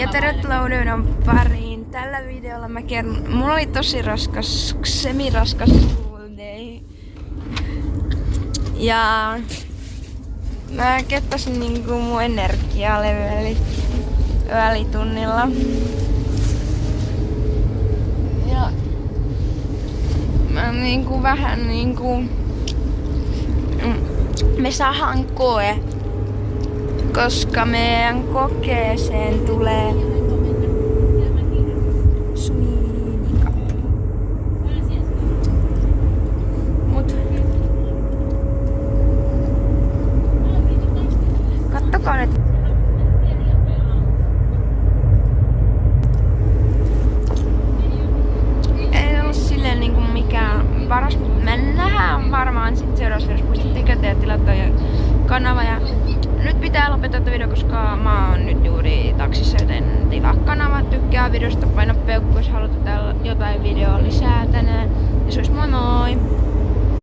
Ja tervetuloa uuden pariin. Tällä videolla mä kerron, mulla oli tosi raskas, semiraskas school day. Ja mä kettäsin niinku mun energialevelit välitunnilla. Ja mä niinku vähän niinku me saadaan koe, koska meidän kokeeseen tulee suinika. Mut kattokaa nyt. Ei ollut silleen niinku mikään paras, mutta me nähdään varmaan sit seuraavassa videossa. Muistattekö te tilata kanava ja nyt pitää lopettaa video, koska mä oon nyt juuri taksissa, joten tilaa kanava, tykkää videosta, paina peukku, jos haluat jotain videoa lisää.